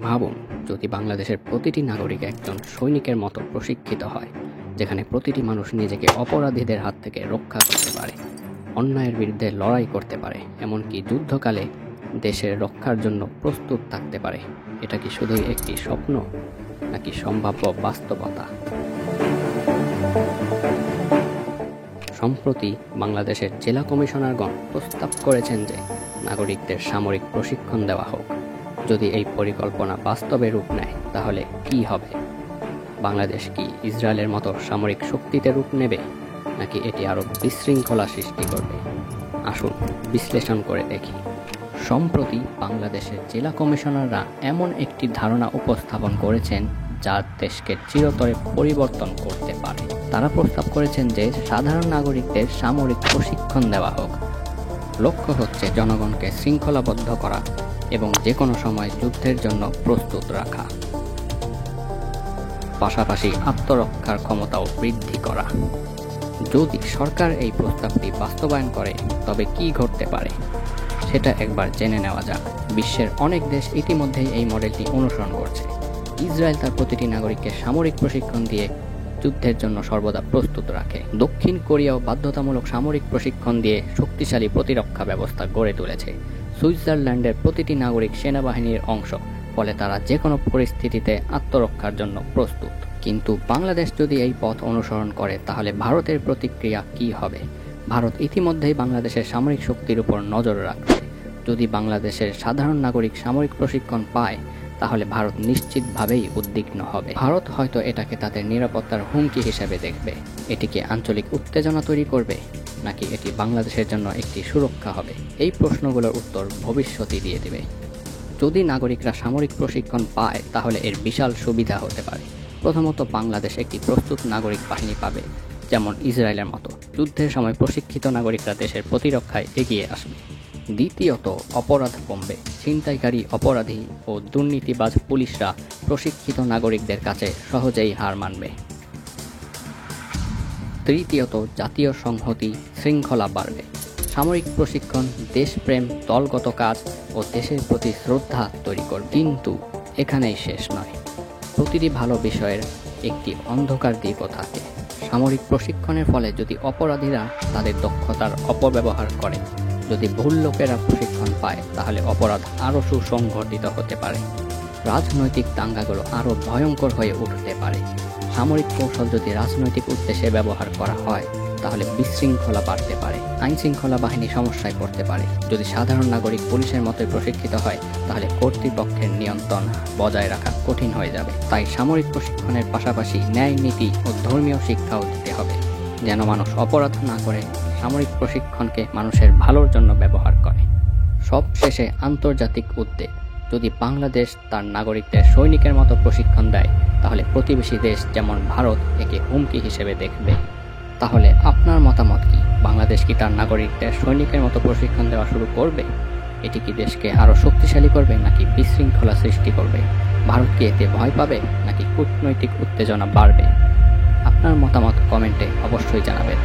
ভাবুন, যদি বাংলাদেশের প্রতিটি নাগরিক একজন সৈনিকের মতো প্রশিক্ষিত হয়, যেখানে প্রতিটি মানুষ নিজেকে অপরাধীদের হাত থেকে রক্ষা করতে পারে, অন্যায়ের বিরুদ্ধে লড়াই করতে পারে, এমনকি যুদ্ধকালে দেশের রক্ষার জন্য প্রস্তুত থাকতে পারে। এটা কি শুধুই একটি স্বপ্ন নাকি সম্ভাব্য বাস্তবতা? সম্প্রতি বাংলাদেশের জেলা কমিশনারগণ প্রস্তাব করেছেন যে নাগরিকদের সামরিক প্রশিক্ষণ দেওয়া হোক। যদি এই পরিকল্পনা বাস্তবে রূপ নেয় তাহলে কি হবে? বাংলাদেশ কি ইসরায়েলের মতো সামরিক শক্তিতে রূপ নেবে, নাকি এটি আরও বিশৃঙ্খলা সৃষ্টি করবে? আসুন বিশ্লেষণ করে দেখি। সম্প্রতি বাংলাদেশের জেলা কমিশনাররা এমন একটি ধারণা উপস্থাপন করেছেন যা দেশকে চিরতরে পরিবর্তন করতে পারে। তারা প্রস্তাব করেছেন যে সাধারণ নাগরিকদের সামরিক প্রশিক্ষণ দেওয়া হোক। লক্ষ্য হচ্ছে জনগণকে শৃঙ্খলাবদ্ধ করা এবং যে কোনো সময় যুদ্ধের জন্য প্রস্তুত রাখা, পাশাপাশি আত্মরক্ষার ক্ষমতাও বৃদ্ধি করা। যদি সরকার এই প্রস্তাবটি বাস্তবায়ন করে তবে কি ঘটতে পারে সেটা একবার জেনে নেওয়া যাক। বিশ্বের অনেক দেশ ইতিমধ্যেই এই মডেলটি অনুসরণ করছে। ইসরায়েল তার প্রতিটি নাগরিককে সামরিক প্রশিক্ষণ দিয়ে যুদ্ধের জন্য সর্বদা প্রস্তুত রাখে। দক্ষিণ কোরিয়াও বাধ্যতামূলক সামরিক প্রশিক্ষণ দিয়ে শক্তিশালী প্রতিরক্ষা ব্যবস্থা গড়ে তুলেছে। সুইজারল্যান্ডের প্রতিটি নাগরিক সেনাবাহিনীর অংশ, ফলে তারা যে কোনো পরিস্থিতিতে আত্মরক্ষার জন্য প্রস্তুত। কিন্তু বাংলাদেশ যদি এই পথ অনুসরণ করে তাহলে ভারতের প্রতিক্রিয়া কি হবে? ভারত ইতিমধ্যেই বাংলাদেশের সামরিক শক্তির উপর নজর রাখছে। যদি বাংলাদেশের সাধারণ নাগরিক সামরিক প্রশিক্ষণ পায় তাহলে ভারত নিশ্চিতভাবেই উদ্বিগ্ন হবে। ভারত হয়তো এটাকে তাদের নিরাপত্তার হুমকি হিসেবে দেখবে। এটিকে আঞ্চলিক উত্তেজনা তৈরি করবে, নাকি এটি বাংলাদেশের জন্য একটি সুরক্ষা হবে? এই প্রশ্নগুলোর উত্তর ভবিষ্যতই দিয়ে দেবে। যদি নাগরিকরা সামরিক প্রশিক্ষণ পায় তাহলে এর বিশাল সুবিধা হতে পারে। প্রথমত, বাংলাদেশ একটি প্রস্তুত নাগরিক বাহিনী পাবে, যেমন ইসরায়েলের মতো। যুদ্ধের সময় প্রশিক্ষিত নাগরিকরা দেশের প্রতিরক্ষায় এগিয়ে আসবে। দ্বিতীয়ত, অপরাধ কমবে। ছিনতাইকারী, অপরাধী ও দুর্নীতিবাজ পুলিশরা প্রশিক্ষিত নাগরিকদের কাছে সহজেই হার মানবে। তৃতীয়ত, জাতীয় সংহতি, শৃঙ্খলা বাড়বে। সামরিক প্রশিক্ষণ দেশপ্রেম, দলগত কাজ ও দেশের প্রতি শ্রদ্ধা তৈরি করবে। কিন্তু এখানেই শেষ নয়। প্রতিটি ভালো বিষয়ের একটি অন্ধকার দিকও থাকে। সামরিক প্রশিক্ষণের ফলে যদি অপরাধীরা তাদের দক্ষতার অপব্যবহার করে, যদি ভুল লোকেরা প্রশিক্ষণ পায় তাহলে অপরাধ আরও সুসংগঠিত হতে পারে। রাজনৈতিক দাঙ্গাগুলো আরও ভয়ঙ্কর হয়ে উঠতে পারে। সামরিক কৌশল যদি রাজনৈতিক উদ্দেশ্যে ব্যবহার করা হয় তাহলে বিশৃঙ্খলা বাড়তে পারে। আইনশৃঙ্খলা বাহিনী সমস্যায় পড়তে পারে। যদি সাধারণ নাগরিক পুলিশের মতোই প্রশিক্ষিত হয় তাহলে কর্তৃপক্ষের নিয়ন্ত্রণ বজায় রাখা কঠিন হয়ে যাবে। তাই সামরিক প্রশিক্ষণের পাশাপাশি ন্যায় নীতি ও ধর্মীয় শিক্ষাও দিতে হবে, যেন মানুষ অপরাধ না করে সামরিক প্রশিক্ষণকে মানুষের ভালোর জন্য ব্যবহার করে। সবশেষে আন্তর্জাতিক উদ্বেগ। যদি বাংলাদেশ তার নাগরিকদের সৈনিকের মতো প্রশিক্ষণ দেয় তাহলে প্রতিবেশী দেশ যেমন ভারত একে হুমকি হিসেবে দেখবে। তাহলে আপনার মতামত কি? বাংলাদেশ কি তার নাগরিকদের সৈনিকের মতো প্রশিক্ষণ দেওয়া শুরু করবে? এটি কি দেশকে আরও শক্তিশালী করবে নাকি বিশৃঙ্খলা সৃষ্টি করবে? ভারত কি এতে ভয় পাবে নাকি কূটনৈতিক উত্তেজনা বাড়বে? আপনার মতামত কমেন্টে অবশ্যই জানাবেন।